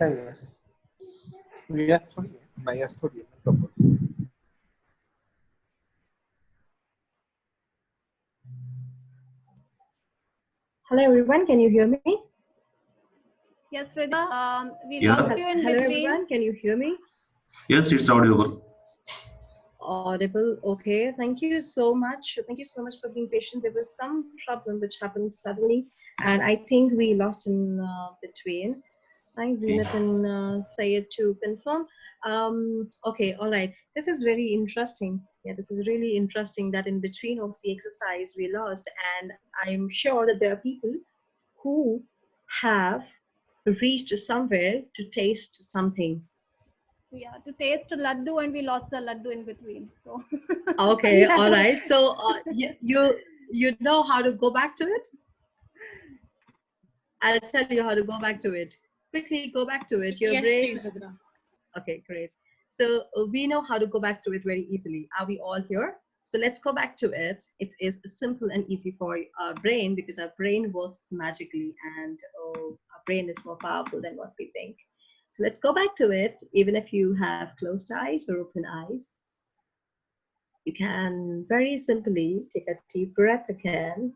Yes. Yes, मैं yes थोड़ी है, मैं कब Hello everyone, can you hear me? Yes, Ridhima, we Yeah. lost you in Hello between. everyone, can you hear me? Yes, it's audible. Audible, okay. Thank you so much. Thank you so much for being patient. There was some problem which happened suddenly, and I think we lost in between. Thanks, Zenith and Sayed, to confirm. Okay, all right. This is very interesting. Yeah, this is really interesting that in between of the exercise we lost, and I'm sure that there are people who have reached somewhere to taste something. Yeah, to taste laddu, and we lost the laddu in between. So. Okay, Yeah. all right. So you know how to go back to it? I'll tell you how to go back to it. Quickly go back to it. Your Yes, brain. please, Ridhima. Okay, great. So we know how to go back to it very easily. Are we all here? So let's go back to it. It is simple and easy for our brain because our brain works magically, and our brain is more powerful than what we think. So let's go back to it. Even if you have closed eyes or open eyes, you can very simply take a deep breath again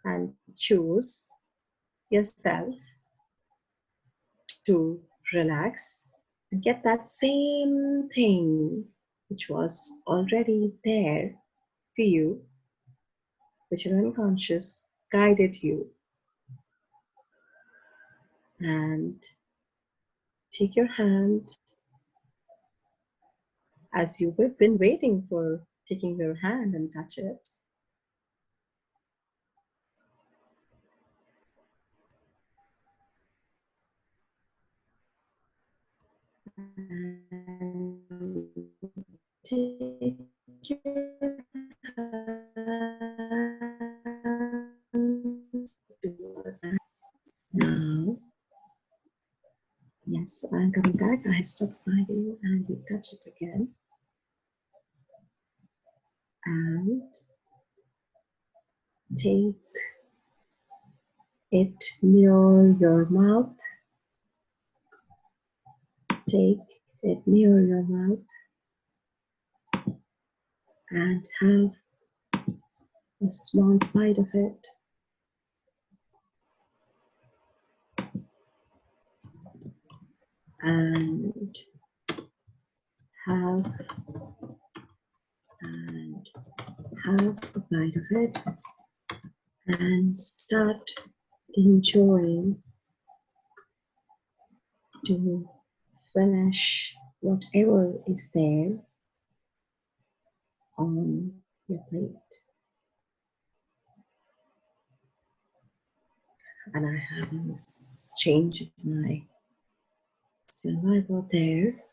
and choose yourself to relax and get that same thing which was already there for you, which your unconscious guided you. And take your hand as you've been waiting for taking your hand and touch it. And take your hands now. Yes, I'm coming back. I have stopped by you and you touch it again. And take it near your mouth. Take it near your mouth and have a small bite of it. And have a bite of it and start enjoying to finish whatever is there on your plate. And I haven't changed my saliva there.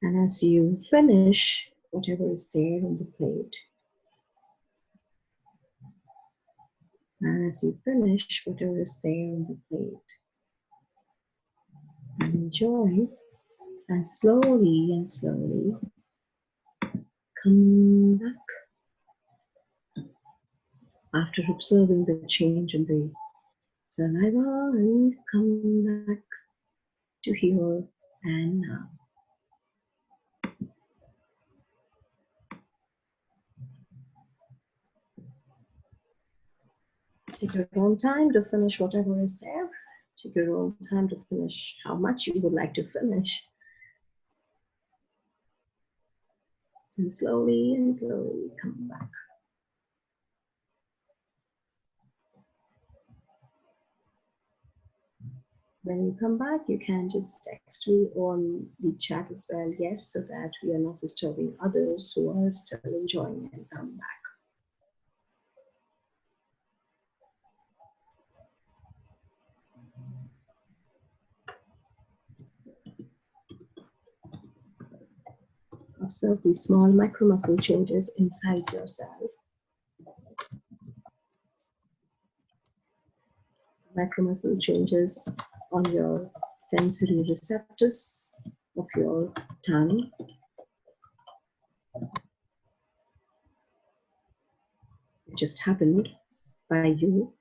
And as you finish whatever is there on the plate, and as you finish whatever is there on the plate, and enjoy, and slowly come back after observing the change in the saliva, and come back to here and now. Take your own time to finish whatever is there. Take your own time to finish how much you would like to finish. And slowly come back. When you come back, you can just text me on the chat as well, yes, so that we are not disturbing others who are still enjoying and come back. Observe these small micro muscle changes inside yourself. Micro muscle changes on your sensory receptors of your tongue. just happened by you.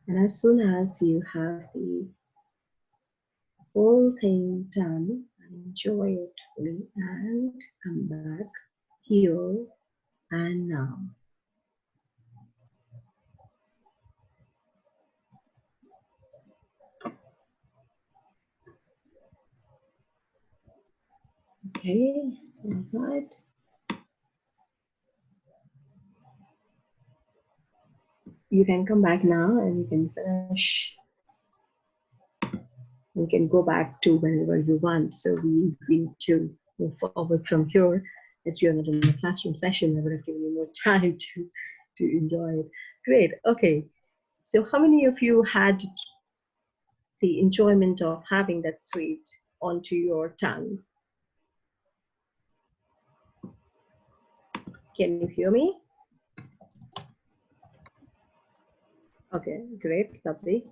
And as soon as you have the whole thing done, enjoy it fully and come back here and now. Okay, all right. You can come back now and you can finish. You can go back to whenever you want. So we need to move forward from here. As we are not in a classroom session, I would have given you more time to enjoy it. Great, okay. So how many of you had the enjoyment of having that sweet onto your tongue? Can you hear me? Okay, great, lovely.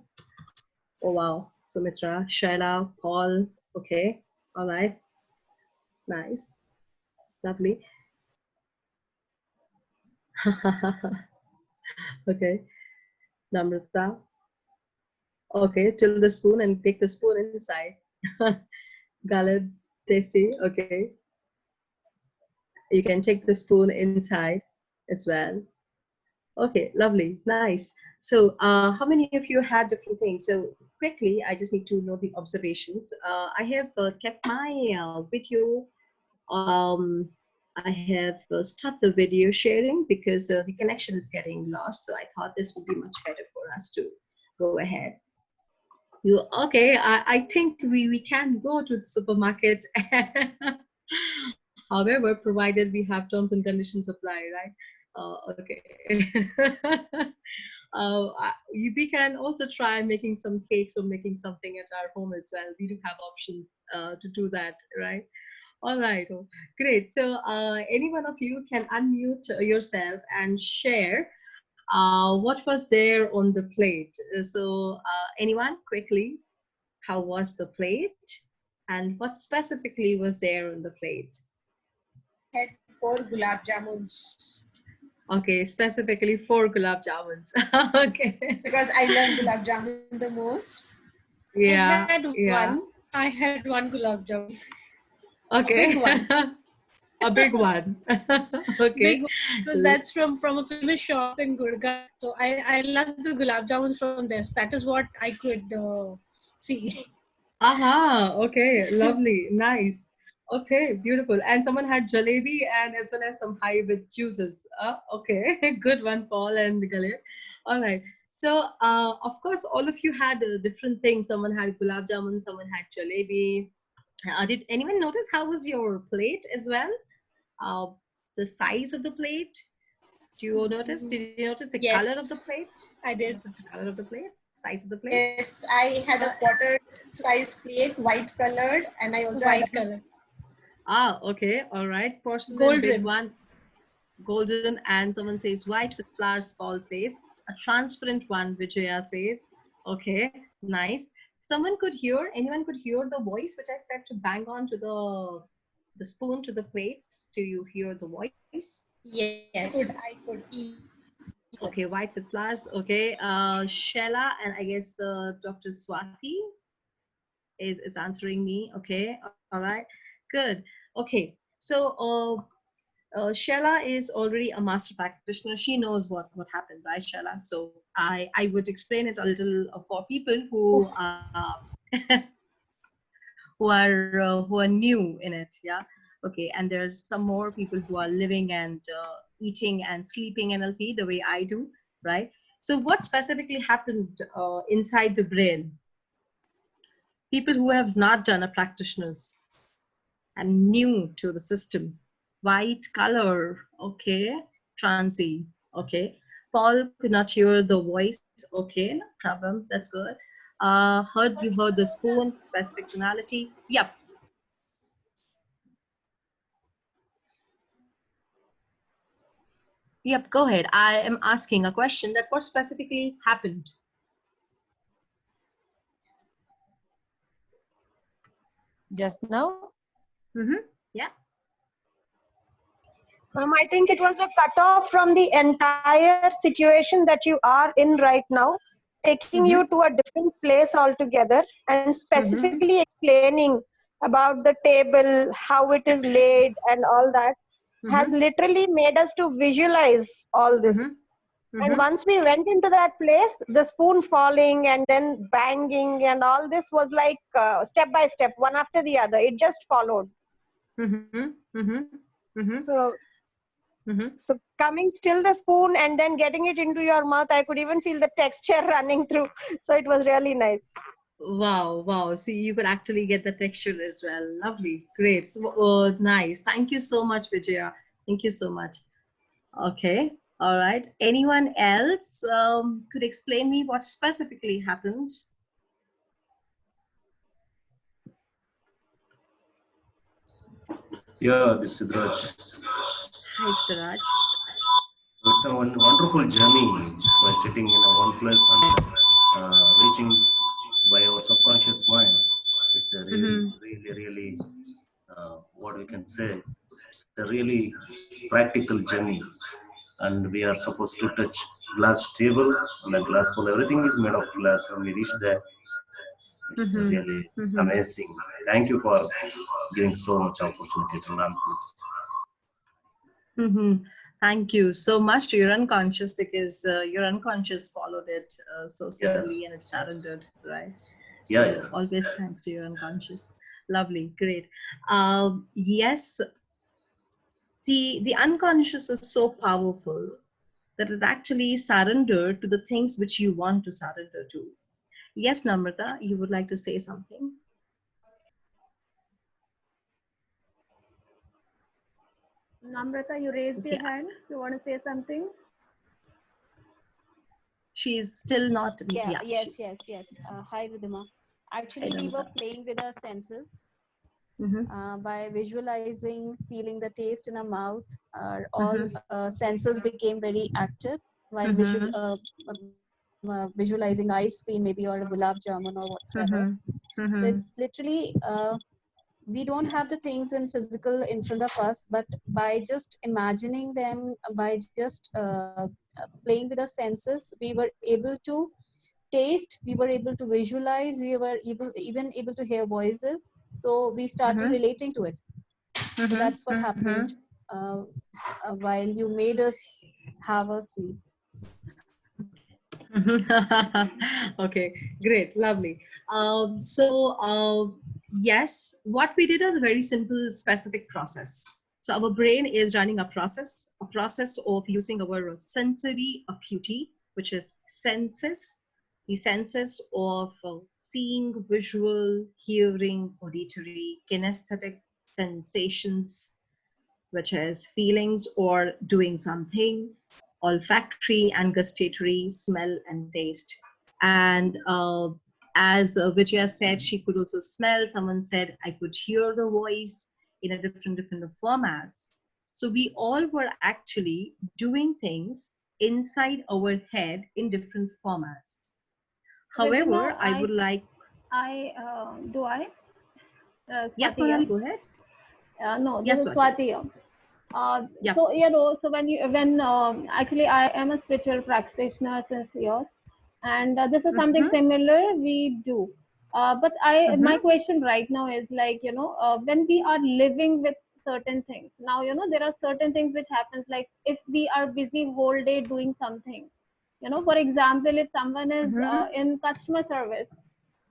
Oh wow, Sumitra, Shaila, Paul, okay, all right, nice, lovely. Okay, Namrata, okay, till the spoon and take the spoon inside. Galad, tasty, okay. You can take the spoon inside as well. Okay, lovely, nice. So how many of you had different things? So quickly, I just need to know the observations. I have kept my video. I have stopped the video sharing because the connection is getting lost. So I thought this would be much better for us to go ahead. You okay? I think we can go to the supermarket. However, provided we have terms and conditions apply, right? Okay. We can also try making some cakes or making something at our home as well. We do have options to do that, right? All right, oh, great. So any one of you can unmute yourself and share what was there on the plate. So anyone quickly, how was the plate and what specifically was there on the plate? Had 4 gulab jamuns. Okay, specifically 4 gulab jamuns. Okay. Because I love gulab jamun the most. Yeah. I had one gulab jamun. Okay. A big one. A big one. Okay. Big one, because that's from a famous shop in Gurgaon. So I love the gulab jamuns from there. So that is what I could see. Aha, okay, lovely, nice. Okay, beautiful. And someone had jalebi and as well as some hybrid juices. Okay, good one, Paul and Galir. All right. So, of course, all of you had different things. Someone had gulab jamun, someone had jalebi. Did anyone notice how was your plate as well? The size of the plate? Do you notice? Did you notice the Yes, color of the plate? I did. The color of the plate, size of the plate. Yes, I had a quarter size plate, white colored, and I also White had color. Ah, okay, all right. Porcelain, Gold big rim. one, golden, and someone says white with flowers. Paul says a transparent one. Vijaya says, okay, nice. Someone could hear. Anyone could hear the voice which I said to bang on to the spoon to the plates. Do you hear the voice? Yes. I could. Okay, white with flowers. Okay, Shella and I guess Dr. Swati is answering me. Okay, all right, good. Okay, so Shella is already a master practitioner. She knows what happened, right, Shella? So I would explain it a little for people who who are new in it. Yeah. Okay, and there's some more people who are living and eating and sleeping NLP the way I do, right? So what specifically happened inside the brain? People who have not done a practitioner's and new to the system. White color, okay. Transy, okay. Paul could not hear the voice, okay, no problem, that's good. You heard the spoon, specific tonality, yep. Yep, go ahead. I am asking a question that what specifically happened? Just now? Mm-hmm. Yeah. I think it was a cutoff from the entire situation that you are in right now, taking you to a different place altogether, and specifically explaining about the table, how it is laid, and all that has literally made us to visualize all this. And once we went into that place, the spoon falling and then banging and all this was like step by step, one after the other. It just followed. So, so coming still the spoon and then getting it into your mouth, I could even feel the texture running through. So it was really nice. Wow, wow. See, you could actually get the texture as well. Lovely. Great. So, nice. Thank you so much, Vijaya. Thank you so much. Okay. All right. Anyone else could explain me what specifically happened? Yeah, this is Raj. Hi, Siraj. It's a wonderful journey by sitting in a one place and reaching by our subconscious mind. It's a really, what we can say, it's a really practical journey. And we are supposed to touch glass table and a glass bowl. Everything is made of glass. When we reach there, it's really amazing. Thank you for giving so much opportunity to learn things. Thank you so much to your unconscious, because your unconscious followed it so subtly and it surrendered, right? So always thanks to your unconscious. Lovely, great. Yes, the unconscious is so powerful that it actually surrendered to the things which you want to surrender to. Yes, Namrata, you would like to say something? Namrata, you raised your hand. You want to say something? She's still not. Yes. Hi, Ridhima. Actually, we were playing with our senses by visualizing, feeling the taste in our mouth. All senses became very active while visualizing ice cream, maybe, or a gulab jamun or whatsoever. So it's literally we don't have the things in physical in front of us, but by just imagining them, by just playing with our senses, we were able to taste, we were able to visualize, we were even able to hear voices. So we started relating to it. So that's what happened while you made us have a sweets. Okay, great, lovely. Yes, what we did is a very simple, specific process. So our brain is running a process of using our sensory acuity, which is senses, the senses of seeing, visual, hearing, auditory, kinesthetic sensations, which is feelings or doing something, olfactory and gustatory, smell and taste. And as Vijaya said, she could also smell. Someone said, I could hear the voice in a different formats. So we all were actually doing things inside our head in different formats. However, Ridhima, I would like... Yeah, Kunal, go ahead. No, this is Swati. So so when actually I am a spiritual practitioner since years, and this is something similar we do. But my question right now is like, when we are living with certain things, now there are certain things which happens, like if we are busy whole day doing something, for example, if someone is in customer service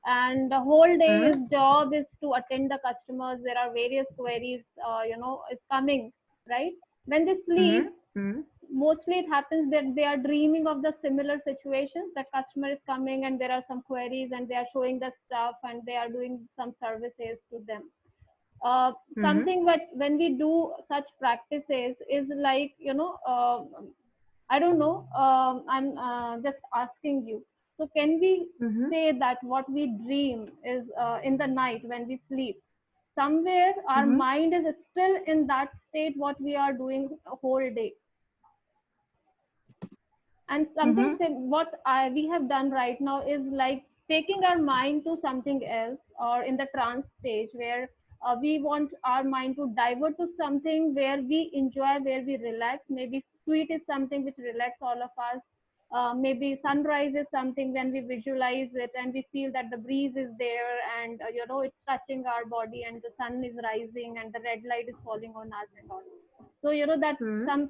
and the whole day's job is to attend the customers, there are various queries is coming, right? When they sleep, mostly it happens that they are dreaming of the similar situations, that customer is coming and there are some queries and they are showing the stuff and they are doing some services to them. Something that when we do such practices is like, I don't know, I'm just asking you. So can we say that what we dream is in the night when we sleep, somewhere our mind is still in that state what we are doing a whole day? And something we have done right now is like taking our mind to something else, or in the trance stage where we want our mind to divert to something where we enjoy, where we relax. Maybe sweet is something which relax all of us. Maybe sunrise is something when we visualize it and we feel that the breeze is there and it's touching our body and the sun is rising and the red light is falling on us and all. So that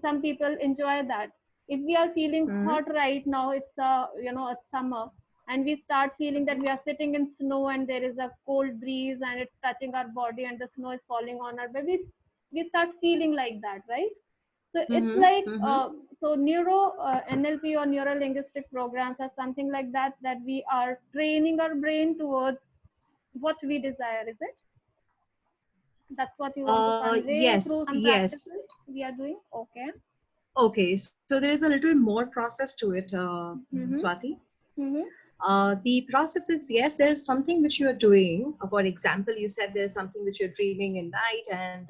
some people enjoy that. If we are feeling hot right now, it's a summer, and we start feeling that we are sitting in snow and there is a cold breeze and it's touching our body and the snow is falling on our body, we start feeling like that, right? So it's like so neuro NLP or neuro linguistic programs are something like that, that we are training our brain towards what we desire. Is it? That's what you want to convey through some practices we are doing. Okay. Okay, so there is a little more process to it, Swati. The process is, yes, there is something which you are doing. For example, you said there is something which you're dreaming in night, and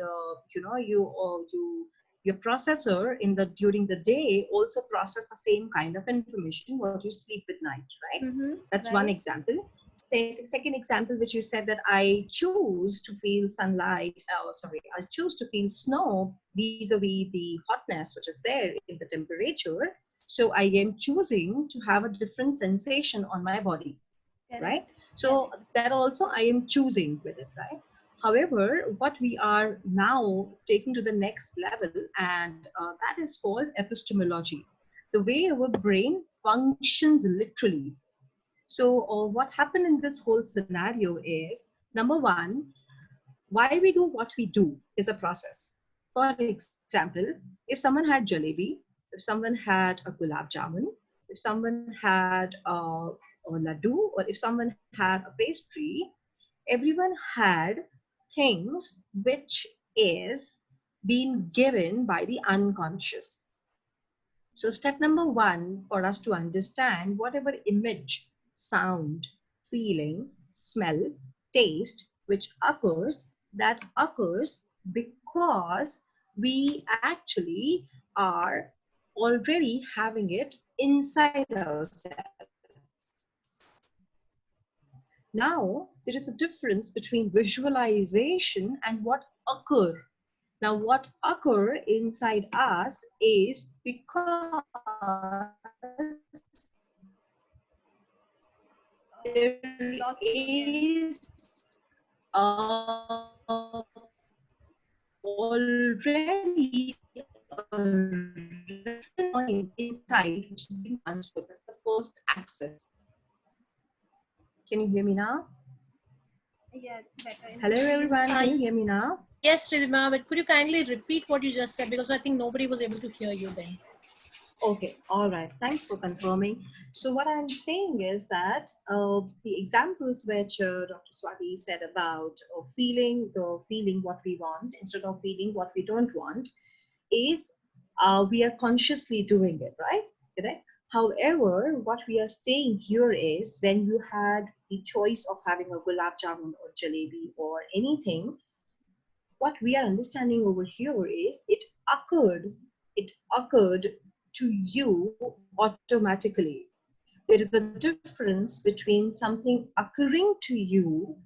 your processor during the day also process the same kind of information what you sleep at night, right? That's one example. Second example, which you said that I choose to feel sunlight, I choose to feel snow vis-a-vis the hotness which is there in the temperature. So I am choosing to have a different sensation on my body, right? So that also I am choosing with it, right? However, what we are now taking to the next level, and that is called epistemology, the way our brain functions literally. So what happened in this whole scenario is, number one, why we do what we do is a process. For example, if someone had jalebi, if someone had a gulab jamun, if someone had a laddu, or if someone had a pastry, everyone had things which is being given by the unconscious. So step number one for us to understand whatever image, sound, feeling, smell, taste which occurs, that occurs because we actually are already having it inside ourselves. Now, there is a difference between visualization and what occur. Now, what occur inside us is because there is already a point inside which is being transferred. That's the first access. Can you hear me now? Yes, better. Hello, everyone. Can you hear me now? Yes, Ridhima, but could you kindly repeat what you just said, because I think nobody was able to hear you then. Okay, all right. Thanks for confirming. So what I'm saying is that the examples which Dr. Swati said about feeling what we want instead of feeling what we don't want is we are consciously doing it, right? Correct? However, what we are saying here is when you had the choice of having a gulab jamun or jalebi or anything, what we are understanding over here is it occurred to you automatically. There is a difference between something occurring to you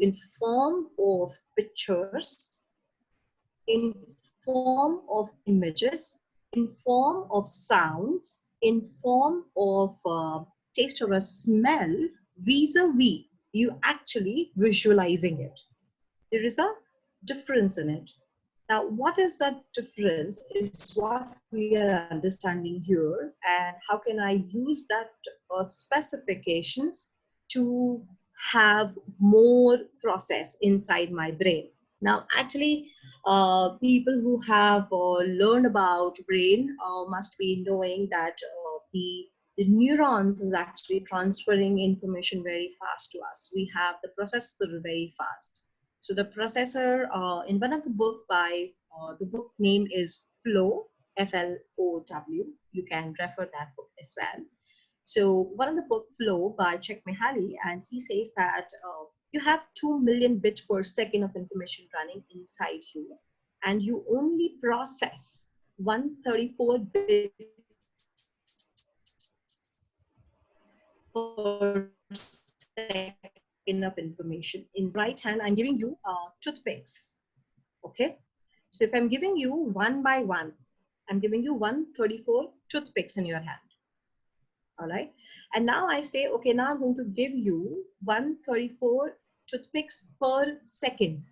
in form of pictures, in form of images, in form of sounds, in form of taste or a smell, vis-a-vis you actually visualizing it. There is a difference in it. Now, what is that difference is what we are understanding here, and how can I use that specifications to have more process inside my brain. Now, actually, people who have learned about brain must be knowing that the neurons is actually transferring information very fast to us. We have the processor very fast. So the processor in one of the book by, the book name is Flow, F-L-O-W. You can refer that book as well. So one of the book Flow by Chuck Mihaly, and he says that you have 2 million bits per second of information running inside you, and you only process 134 bits per second. enough information. In right hand, I'm giving you toothpicks. Okay. So if I'm giving you one by one, I'm giving you 134 toothpicks in your hand. All right. And now I say, okay, now I'm going to give you 134 toothpicks per second.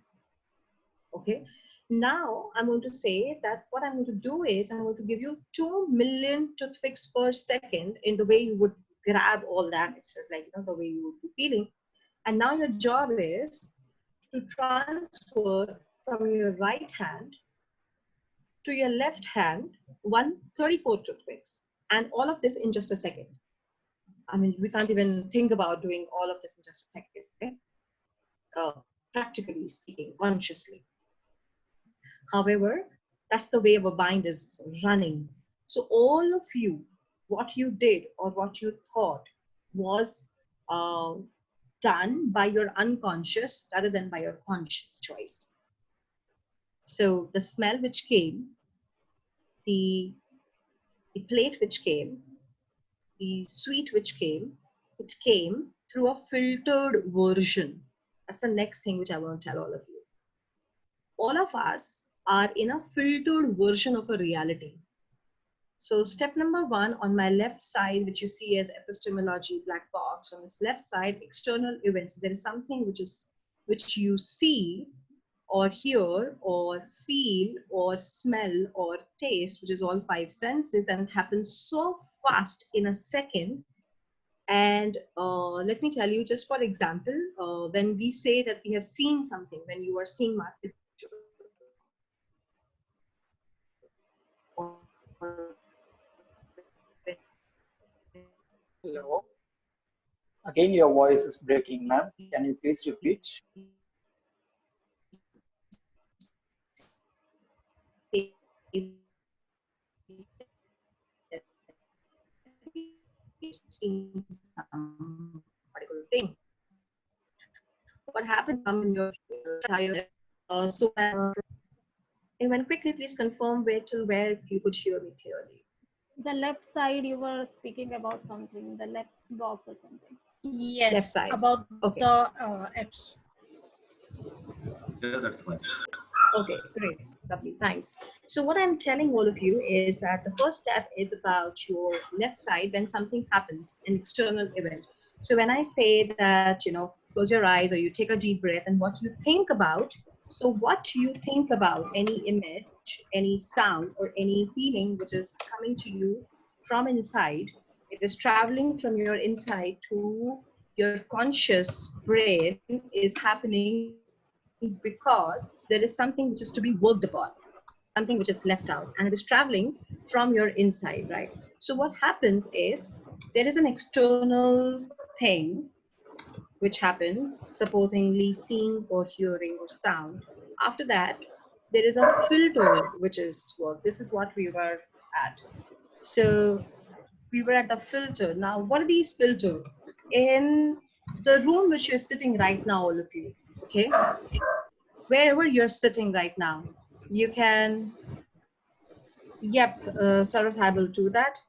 Okay. Now I'm going to say that what I'm going to do is I'm going to give you 2 million toothpicks per second in the way you would grab all that. It's just like, you know, the way you would be feeling. And now your job is to transfer from your right hand to your left hand 134 toothpicks, and all of this in just a second. I mean, we can't even think about doing all of this in just a second, okay? Practically speaking, consciously. However, that's the way our mind is running. So all of you, what you did or what you thought was done by your unconscious rather than by your conscious choice. So the smell which came, the plate which came, the sweet which came, it came through a filtered version. That's the next thing which I want to tell all of you. All of us are in a filtered version of a reality. So step number 1 on my left side, which you see as epistemology, black box, on this left side, external events. There is something which you see or hear or feel or smell or taste, which is all 5 senses, and it happens so fast in a second. And let me tell you, just for example, when we say that we have seen something, when you are seeing market, Hello. Again, your voice is breaking, ma'am. Can you please repeat? Seen some particular thing. What happened in your so anyone quickly please confirm where till where you could hear me clearly. The left side you were speaking about something, the left box or something. Yes, left side. About okay. The apps. Yeah, that's fine. Okay, great, lovely, thanks. So what I'm telling all of you is that the first step is about your left side when something happens, an external event. So when I say that, you know, close your eyes or you take a deep breath and what you think about, so what you think about, any image, any sound or any feeling which is coming to you from inside, it is traveling from your inside to your conscious brain, is happening because there is something which is to be worked upon, something which is left out, and it is traveling from your inside, right? So what happens is there is an external thing which happened, supposedly seeing or hearing or sound. After that, there is a filter which is worked. This is what we were at. So we were at the filter. Now, what are these filters? In the room which you're sitting right now, all of you, okay? Wherever you're sitting right now, you can, Sarah, I will do that.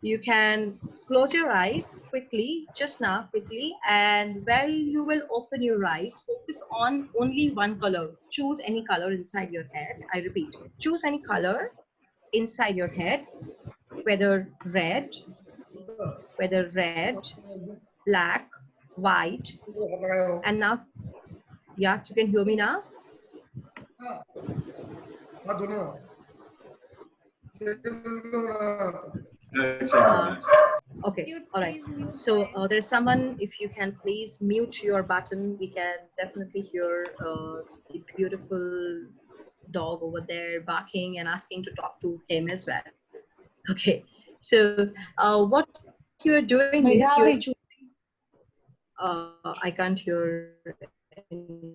You can close your eyes quickly, just now, quickly, and while you will open your eyes, focus on only one color. Choose any color inside your head. I repeat, choose any color inside your head, whether red, black, white, and now, yeah, you can hear me now? Okay, all right. So there's someone, if you can please mute your button, we can definitely hear the beautiful dog over there barking and asking to talk to him as well. Okay, so what you're doing is you're choosing, I can't hear any.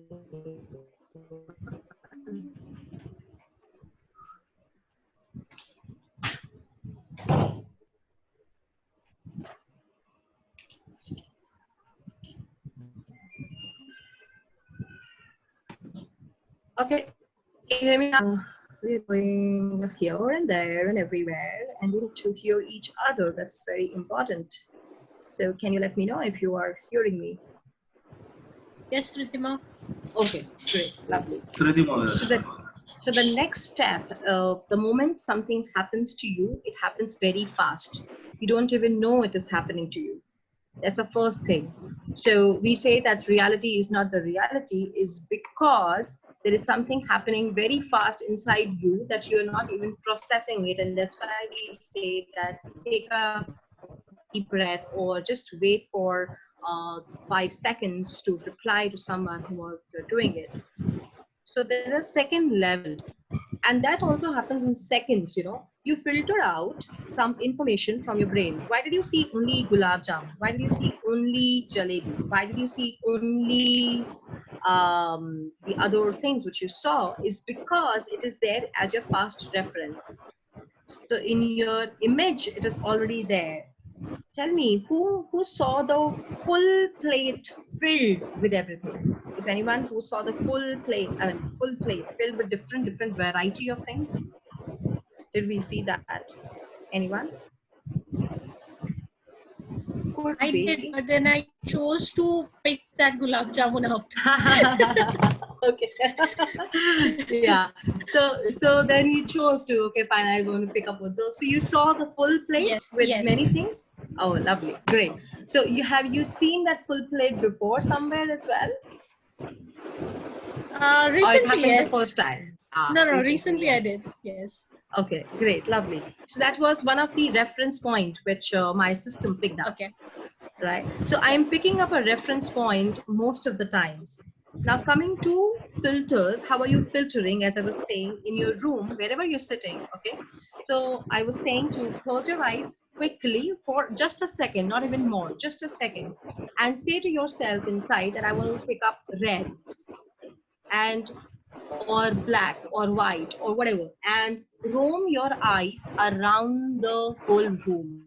Okay, can you hear me now? We're going here and there and everywhere, and we need to hear each other. That's very important. So can you let me know if you are hearing me? Yes, Ridhima. Okay, great, lovely. Ridhima. So the next step, the moment something happens to you, it happens very fast. You don't even know it is happening to you. That's the first thing. So we say that reality is not the reality is because there is something happening very fast inside you that you're not even processing it. And that's why we say that take a deep breath or just wait for 5 seconds to reply to someone who are doing it. So there's a second level, and that also happens in seconds. You filter out some information from your brain. Why did you see only gulab jamun? Why did you see only jalebi? Why did you see only the other things which you saw? Is because it is there as your past reference. So in your image it is already there. Tell me, who saw the full plate filled with everything? Is anyone who saw the full plate? I mean, full plate filled with different variety of things? Did we see that? Anyone? Could I be. did, but then I chose to pick that gulab jamun out. Okay. Yeah. So then you chose to. Okay, fine. I'm going to pick up with those. So you saw the full plate with many things. Oh, lovely, great. So you seen that full plate before somewhere as well? Recently, yes. the first time. No, recently yes. I did. Yes. Okay, great, lovely. So that was one of the reference point which my system picked up. Okay. Right. So I'm picking up a reference point most of the times. Now coming to filters, how are you filtering? As I was saying, in your room, wherever you're sitting. Okay. So I was saying to close your eyes quickly for just a second, not even more, just a second, and say to yourself inside that I want to pick up red and or black or white or whatever, and roam your eyes around the whole room.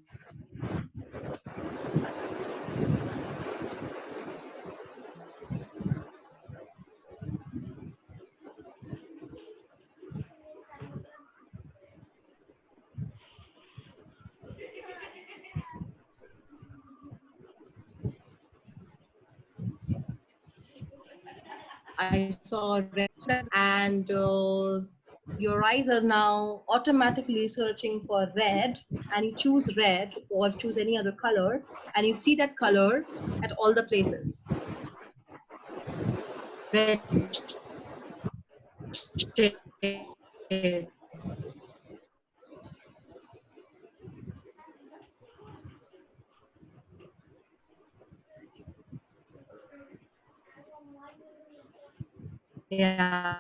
I saw red, and your eyes are now automatically searching for red, and you choose red or choose any other color, and you see that color at all the places. Red shade. Yeah.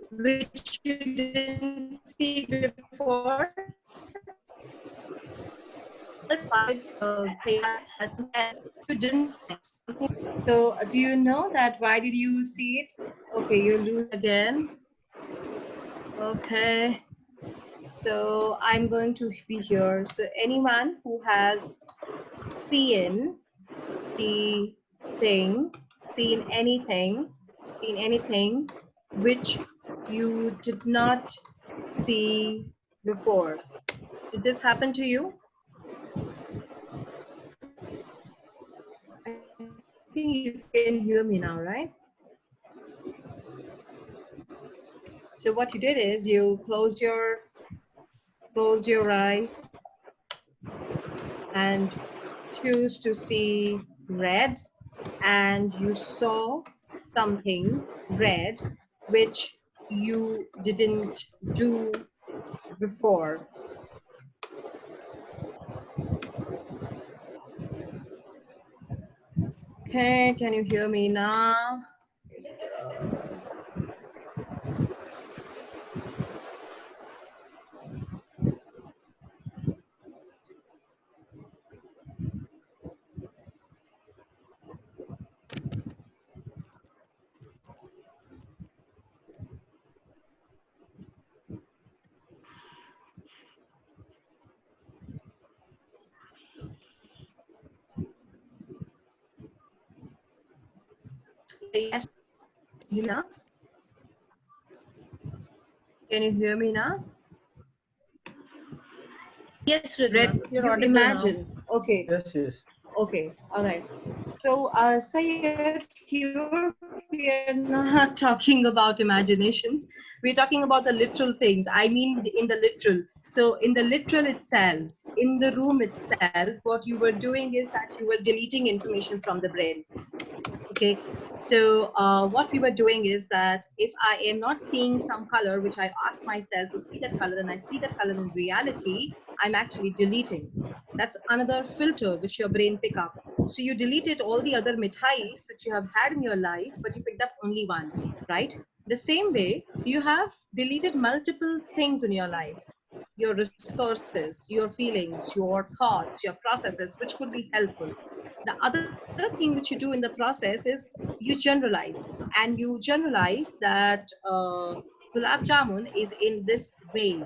Which you didn't see before. You didn't see. So do you know that why did you see it? Okay, you lose again. Okay. So I'm going to be here. So anyone who has seen the thing, seen anything which you did not see before. Did this happen to you? I think you can hear me now, right? So what you did is you close your eyes and choose to see red, and you saw something red which you didn't do before. Okay, can you hear me now? Yes, Hina? Can you hear me now? Yes, Ridhima. You're audible now. Okay. Yes, yes. Okay. All right. So, Sayed, here we are not talking about imaginations. We're talking about the literal things. I mean, in the literal. So, in the literal itself, in the room itself, what you were doing is that you were deleting information from the brain. Okay, so what we were doing is that if I am not seeing some color which I ask myself to see that color and I see that color in reality, I'm actually deleting. That's another filter which your brain pick up. So you deleted all the other mithais which you have had in your life, but you picked up only one, right? The same way you have deleted multiple things in your life, your resources, your feelings, your thoughts, your processes, which could be helpful. The other thing which you do in the process is you generalize, and you generalize that gulab jamun is in this way,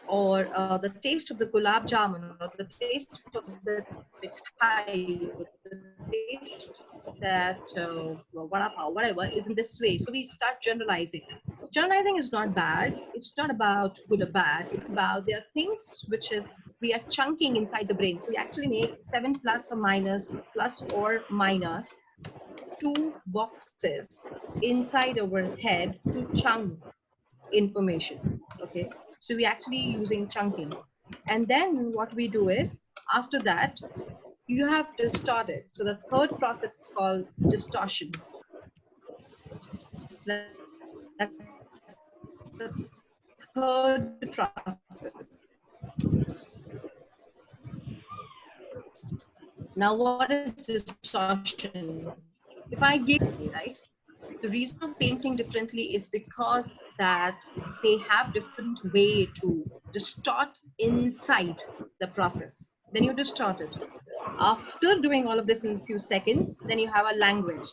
or the taste of the gulab jamun, or the taste of the mithai, or the taste that vada pav, whatever, is in this way. So we start generalizing. Generalizing is not bad. It's not about good or bad. It's about there are things which is we are chunking inside the brain. So we actually make 7 plus or minus two boxes inside our head to chunk information. Okay, so we're actually using chunking, and then what we do is after that you have distorted. So the third process is called distortion. That's the third process. Now, what is distortion? If I give right, the reason of painting differently is because that they have different way to distort inside the process. Then you distort it. After doing all of this in a few seconds, then you have a language.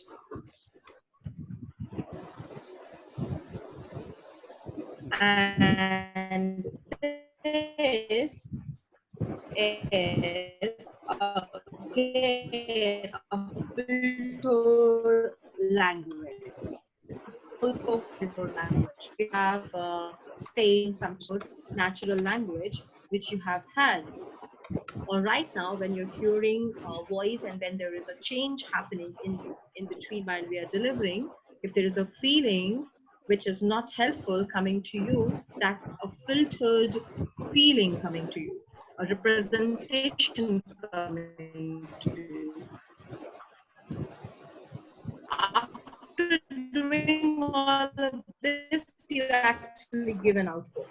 And this is again a filtered language. This is also filtered language. You have saying some natural language which you have had. Or right now, when you're hearing a voice and when there is a change happening in between while we are delivering, if there is a feeling which is not helpful coming to you, that's a filtered feeling coming to you, a representation coming to you. After doing all of this, you actually give an output.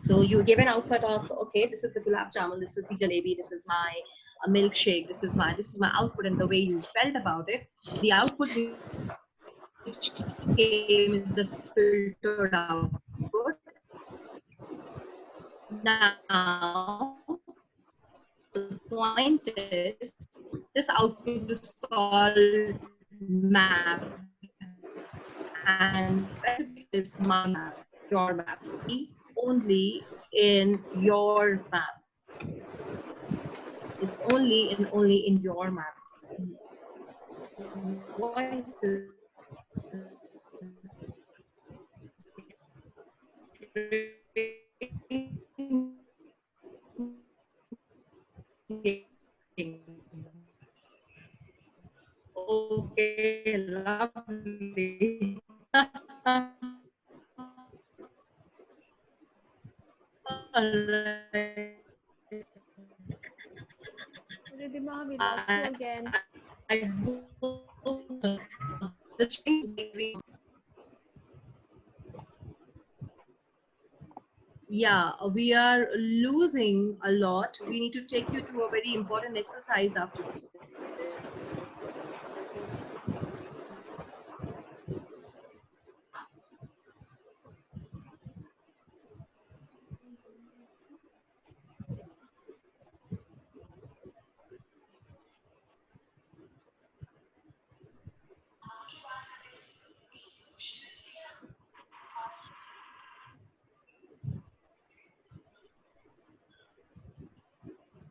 So you give an output of, okay, this is the gulab jamun, this is the jalebi, this is my milkshake, this is my output, and the way you felt about it. The output which came is the filtered output. Now, the point is, this output is called map, and specifically it is my map, your map, only in your map. Is only and only in your map. Voice okay, lovely. Alright. Ridhima, we lost you again. I hope the string very. Yeah, we are losing a lot. We need to take you to a very important exercise after this.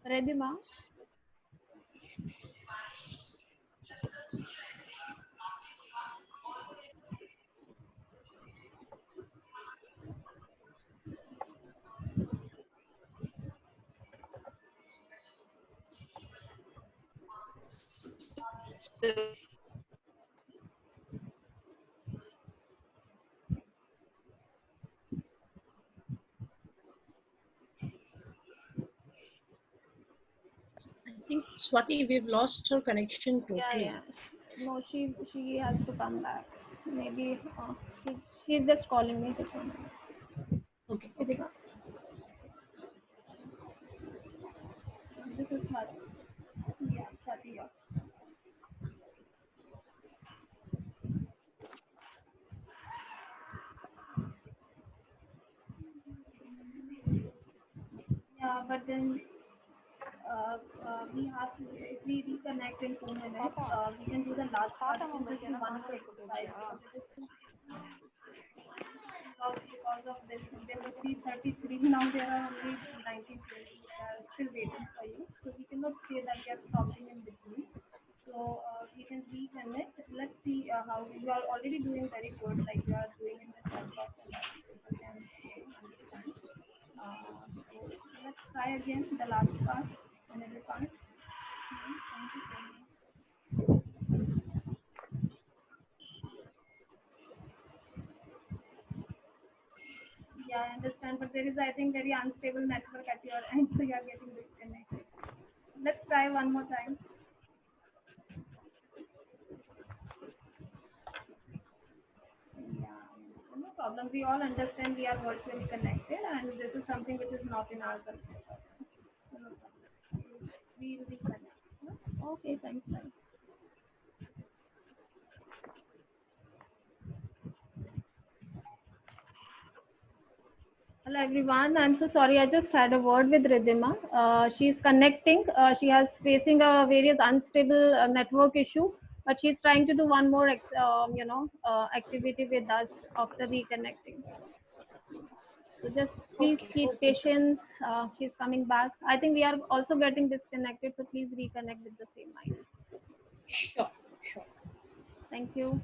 Ridhima? I think Swati, we've lost her connection totally. Yeah. No, she has to come back. Maybe she's just calling me. Okay. Ridhima. This is Swati. Yeah, Swati. Yeah. Yeah, but then we have to, if we reconnect in 2 minutes, we can do the last part. We can just do one more exercise because of this. There were 333, now there are only 19 players which are still waiting for you. So we cannot say that we are stopping in between. So we can reconnect. Let's see how you are already doing very good, like you are doing in the chat box and that people can understand. So let's try again the last part, the middle part. Thank you so much. Yeah, I understand, but there is, I think, very unstable network at your end, so you are getting disconnected. Let's try one more time. Yeah, no problem. We all understand we are virtually connected, and this is something which is not in our control. No problem. We will reconnect. Okay, thanks. Bye. Hello everyone. I'm so sorry. I just had a word with Ridhima. She's connecting. She has facing a various unstable network issue, but she's trying to do one more, activity with us after reconnecting. So just please keep patience. She's coming back. I think we are also getting disconnected, so please reconnect with the same mic. Sure. Thank you.